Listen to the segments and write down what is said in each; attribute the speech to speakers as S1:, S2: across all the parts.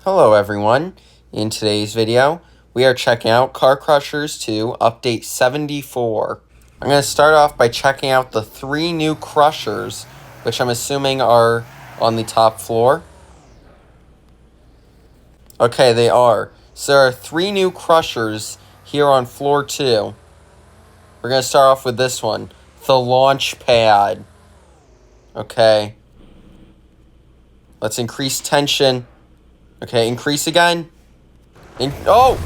S1: Hello everyone, in today's video we are checking out Car Crushers 2 Update 74. I'm going to start off by checking out the 3 new crushers, which I'm assuming are on the top floor. Okay, they are. So there are 3 new crushers here on floor 2. We're going to start off with this one, the launch pad. Okay. Let's increase tension. Okay, increase again. Oh!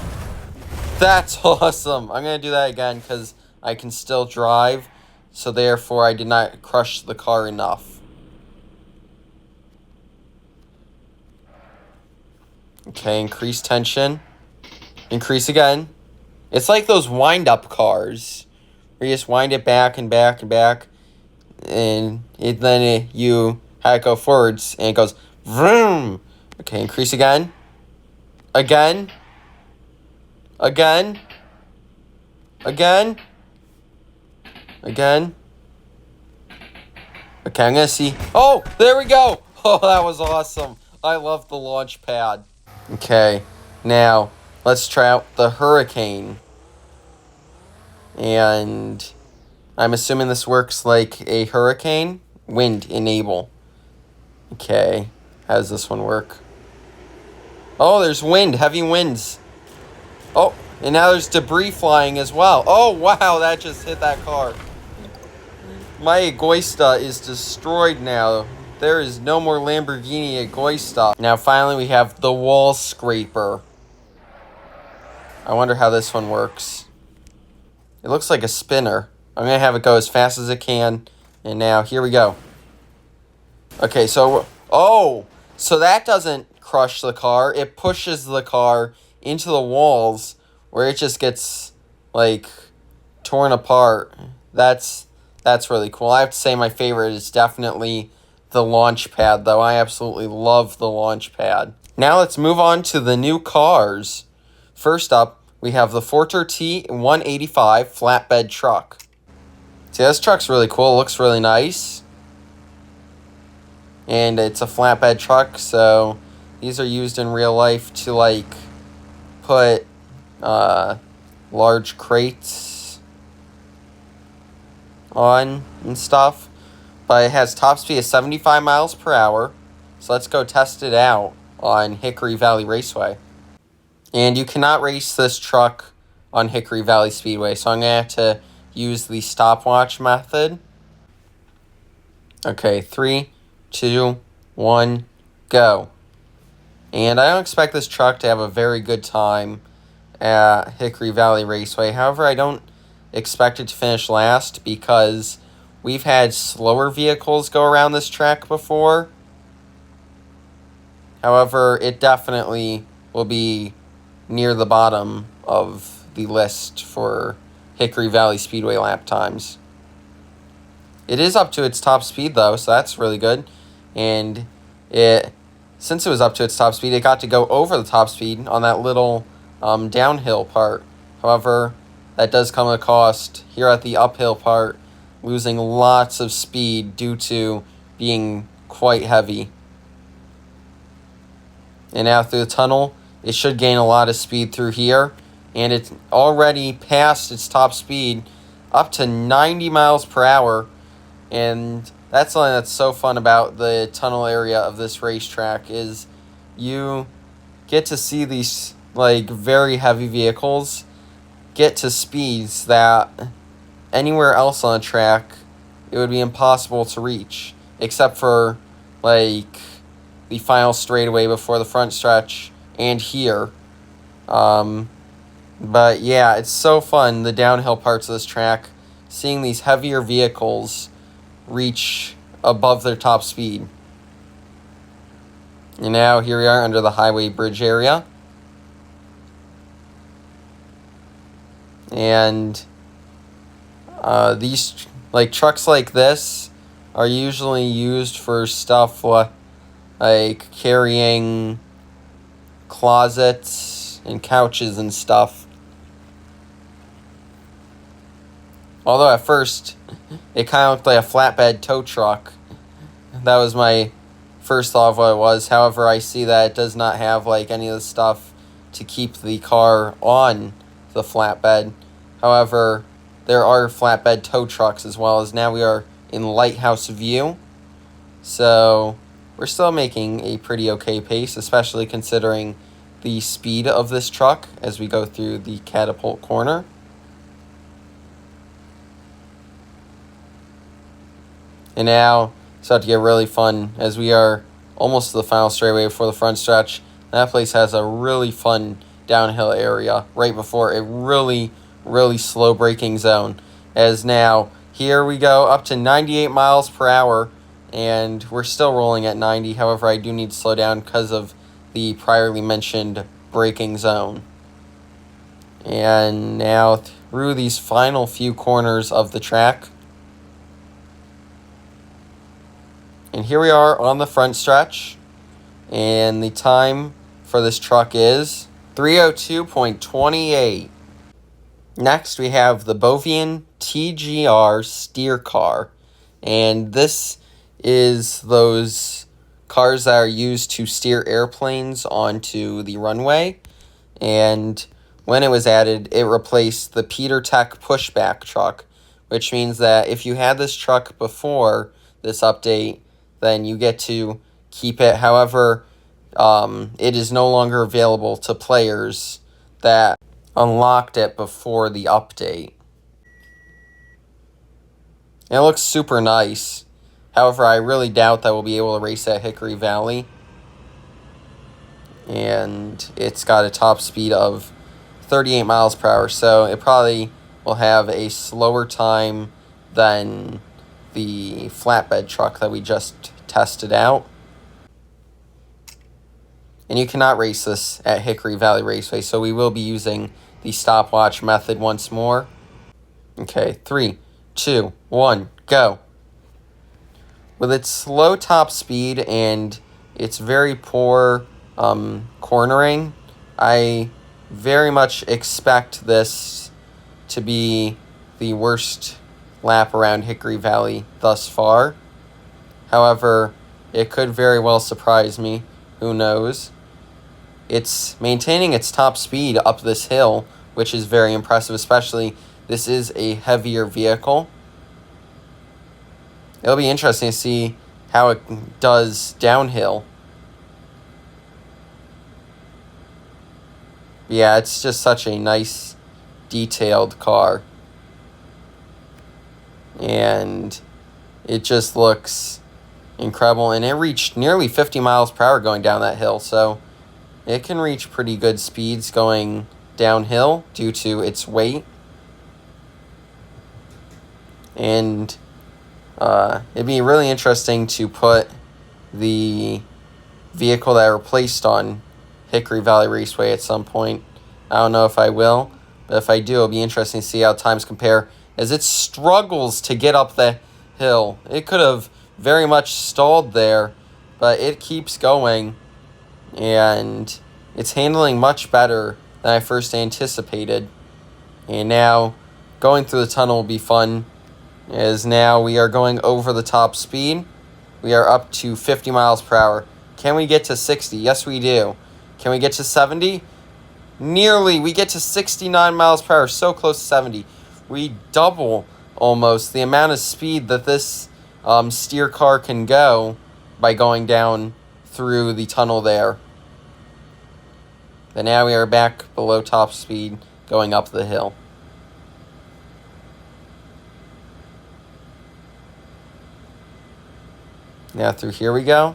S1: That's awesome. I'm going to do that again because I can still drive. So therefore, I did not crush the car enough. Okay, increase tension. Increase again. It's like those wind-up cars, where you just wind it back and back and back. And you have it go forwards, and it goes vroom. Okay, increase again. Again. Again. Again. Again. Okay, I'm gonna see. Oh, there we go. Oh, that was awesome. I love the launch pad. Okay, now let's try out the Hurricane. And I'm assuming this works like a Hurricane. Wind enable. Okay, how does this one work? Oh, there's wind, heavy winds. Oh, and now there's debris flying as well. Oh, wow, that just hit that car. My Egoista is destroyed now. There is no more Lamborghini Egoista. Now, finally, we have the Wall Scraper. I wonder how this one works. It looks like a spinner. I'm going to have it go as fast as it can. And now, here we go. Okay, so... Oh! So that doesn't crush the car. It pushes the car into the walls where it just gets, like, torn apart. That's really cool. I have to say my favorite is definitely the launch pad, though. I absolutely love the launch pad. Now let's move on to the new cars. First up, we have the Forter T185 flatbed truck. See, this truck's really cool. It looks really nice. And it's a flatbed truck, so these are used in real life to, like, put large crates on and stuff. But it has top speed of 75 miles per hour. So let's go test it out on Hickory Valley Raceway. And you cannot race this truck on Hickory Valley Speedway, so I'm going to have to use the stopwatch method. Okay, 3, 2, 1, go. And I don't expect this truck to have a very good time at Hickory Valley Raceway. However, I don't expect it to finish last because we've had slower vehicles go around this track before. However, it definitely will be near the bottom of the list for Hickory Valley Speedway lap times. It is up to its top speed, though, so that's really good. And since it was up to its top speed, it got to go over the top speed on that little downhill part. However, that does come at a cost here at the uphill part, losing lots of speed due to being quite heavy. And now through the tunnel, it should gain a lot of speed through here. And it's already passed its top speed up to 90 miles per hour. And that's something that's so fun about the tunnel area of this racetrack is you get to see these, like, very heavy vehicles get to speeds that anywhere else on the track it would be impossible to reach, except for, like, the final straightaway before the front stretch and here. But yeah, it's so fun, the downhill parts of this track, seeing these heavier vehicles reach above their top speed. And now here we are under the highway bridge area. And these, like, trucks like this are usually used for stuff like carrying closets and couches and stuff. Although at first, it kind of looked like a flatbed tow truck. That was my first thought of what it was. However, I see that it does not have like any of the stuff to keep the car on the flatbed. However, there are flatbed tow trucks as well, as now we are in lighthouse view. So we're still making a pretty okay pace, especially considering the speed of this truck as we go through the catapult corner. And now it's about to get really fun as we are almost to the final straightaway before the front stretch. That place has a really fun downhill area right before a really, really slow braking zone. As now, here we go up to 98 miles per hour, and we're still rolling at 90. However, I do need to slow down because of the priorly mentioned braking zone. And now through these final few corners of the track. And here we are on the front stretch, and the time for this truck is 3:02.28. Next, we have the Boian TGR steer car, and this is those cars that are used to steer airplanes onto the runway. And when it was added, it replaced the Peter Tech pushback truck, which means that if you had this truck before this update, then you get to keep it. However, it is no longer available to players that unlocked it before the update. And it looks super nice. However, I really doubt that we'll be able to race at Hickory Valley. And it's got a top speed of 38 miles per hour, so it probably will have a slower time than the flatbed truck that we just tested out. And you cannot race this at Hickory Valley Raceway, so we will be using the stopwatch method once more. Okay, 3, 2, 1, go. With its slow top speed and its very poor cornering, I very much expect this to be the worst lap around Hickory Valley thus far. However, it could very well surprise me. Who knows? It's maintaining its top speed up this hill, which is very impressive, especially this is a heavier vehicle. It'll be interesting to see how it does downhill. Yeah, it's just such a nice, detailed car. And it just looks incredible. And it reached nearly 50 miles per hour going down that hill, so it can reach pretty good speeds going downhill due to its weight. And it'd be really interesting to put the vehicle that I replaced on Hickory Valley Raceway at some point. I don't know if I will, but if I do, it'll be interesting to see how times compare as it struggles to get up the hill. It could have very much stalled there, but it keeps going, and it's handling much better than I first anticipated. And now going through the tunnel will be fun, as now we are going over the top speed. We are up to 50 miles per hour. Can we get to 60? Yes, we do. Can we get to 70? Nearly. We get to 69 miles per hour. So close to 70. We double almost the amount of speed that this steer car can go by going down through the tunnel there. But now we are back below top speed going up the hill. Now through here we go.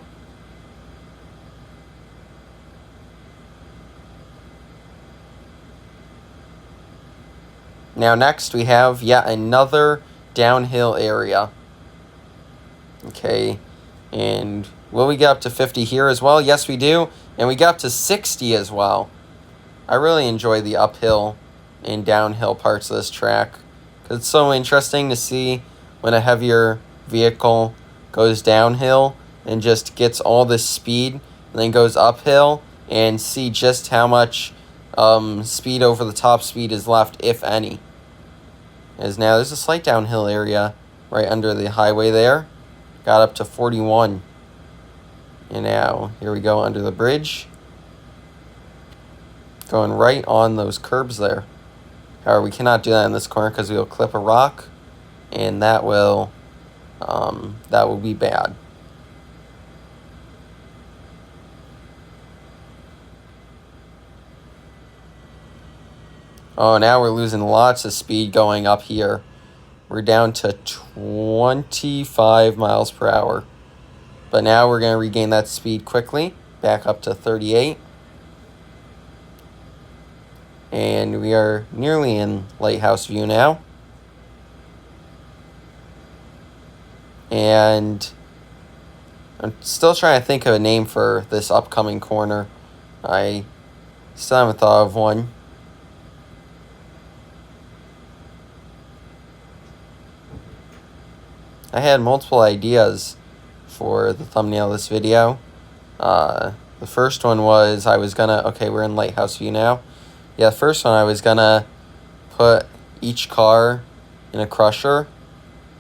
S1: Now next we have yet another downhill area. Okay, and will we get up to 50 here as well? Yes, we do. And we got up to 60 as well. I really enjoy the uphill and downhill parts of this track, because it's so interesting to see when a heavier vehicle goes downhill and just gets all this speed and then goes uphill, and see just how much speed over the top speed is left, if any. As now there's a slight downhill area right under the highway there. Got up to 41. And now, here we go under the bridge. Going right on those curbs there. However, we cannot do that in this corner because we will clip a rock. And that will be bad. Oh, now we're losing lots of speed going up here. We're down to 25 miles per hour. But now we're going to regain that speed quickly. Back up to 38. And we are nearly in lighthouse view now. And I'm still trying to think of a name for this upcoming corner. I still haven't thought of one. I had multiple ideas for the thumbnail of this video. The first one was okay, we're in lighthouse view now. Yeah, the first one I was gonna put each car in a crusher,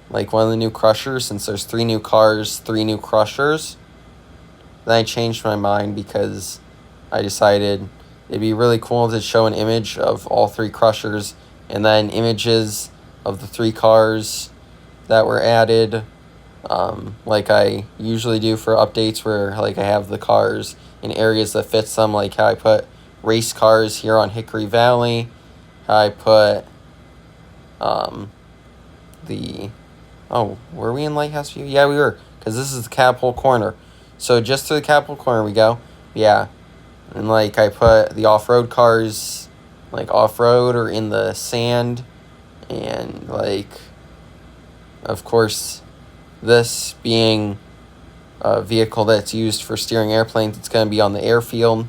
S1: like one of the new crushers, since there's 3 new cars, 3 new crushers. Then I changed my mind because I decided it'd be really cool to show an image of all 3 crushers and then images of the 3 cars that were added, like I usually do for updates where like I have the cars in areas that fits them, like how I put race cars here on Hickory Valley, how I put were we in Lighthouse View? Yeah, we were, because this is the Catapult Corner. So just to the Catapult Corner we go. Yeah. And like I put the off-road cars like off-road or in the sand, and like of course this being a vehicle that's used for steering airplanes, it's going to be on the airfield.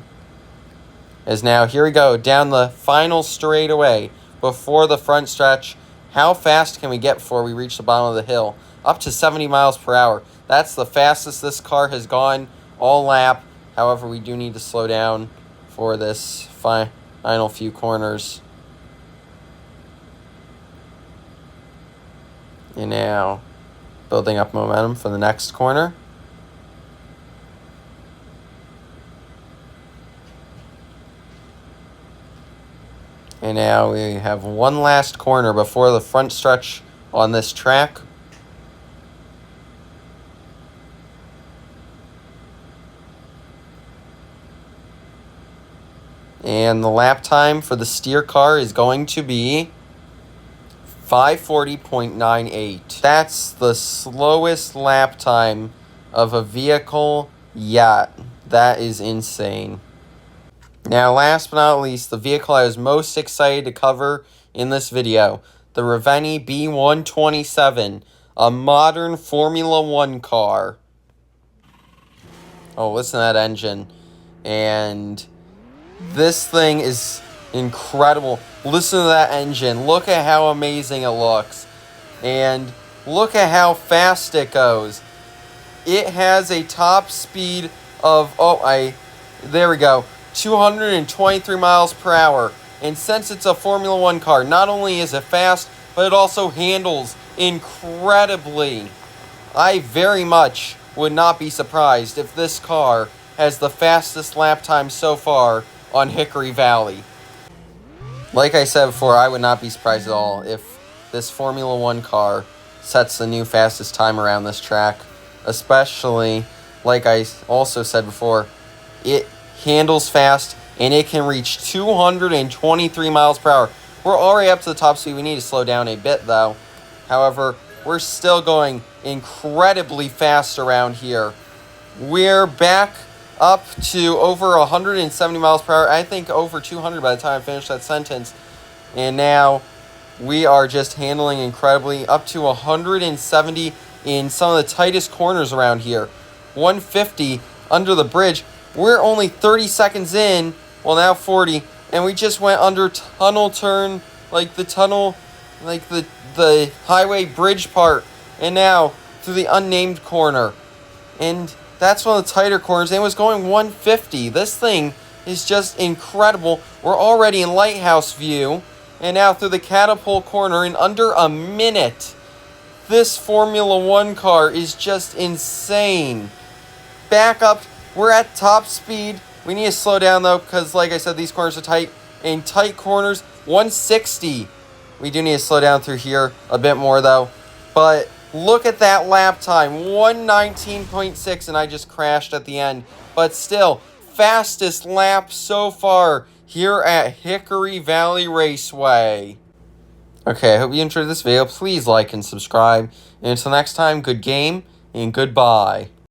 S1: As now, here we go, down the final straightaway before the front stretch. How fast can we get before we reach the bottom of the hill? Up to 70 miles per hour. That's the fastest this car has gone all lap. However, we do need to slow down for this final few corners. And now, building up momentum for the next corner. And now we have one last corner before the front stretch on this track. And the lap time for the steer car is going to be 5:40.98. That's the slowest lap time of a vehicle yet. That is insane. Now, last but not least, the vehicle I was most excited to cover in this video, the Reveni B127, a modern Formula 1 car. Oh, listen to that engine. And this thing is incredible. Listen to that engine. Look at how amazing it looks. And look at how fast it goes. It has a top speed of, there we go, 223 miles per hour. And since it's a Formula 1 car, not only is it fast, but it also handles incredibly. I very much would not be surprised if this car has the fastest lap time so far on Hickory Valley. Like I said before, I would not be surprised at all if this Formula 1 car sets the new fastest time around this track. Especially, like I also said before, it handles fast and it can reach 223 miles per hour. We're already up to the top speed. We need to slow down a bit though. However, we're still going incredibly fast around here. We're back up to over 170 miles per hour. I think over 200 by the time I finish that sentence. And now we are just handling incredibly, up to 170 in some of the tightest corners around here. 150 under the bridge. We're only 30 seconds in, well now 40, and we just went under tunnel turn, like the tunnel, like the highway bridge part, and now through the unnamed corner. And that's one of the tighter corners, and it was going 150. This thing is just incredible. We're already in lighthouse view, and now through the catapult corner in under a minute. This Formula 1 car is just insane. Back up We're at top speed. We need to slow down, though, because, like I said, these corners are tight. In tight corners, 160. We do need to slow down through here a bit more, though. But look at that lap time, 119.6, and I just crashed at the end. But still, fastest lap so far here at Hickory Valley Raceway. Okay, I hope you enjoyed this video. Please like and subscribe. And until next time, good game and goodbye.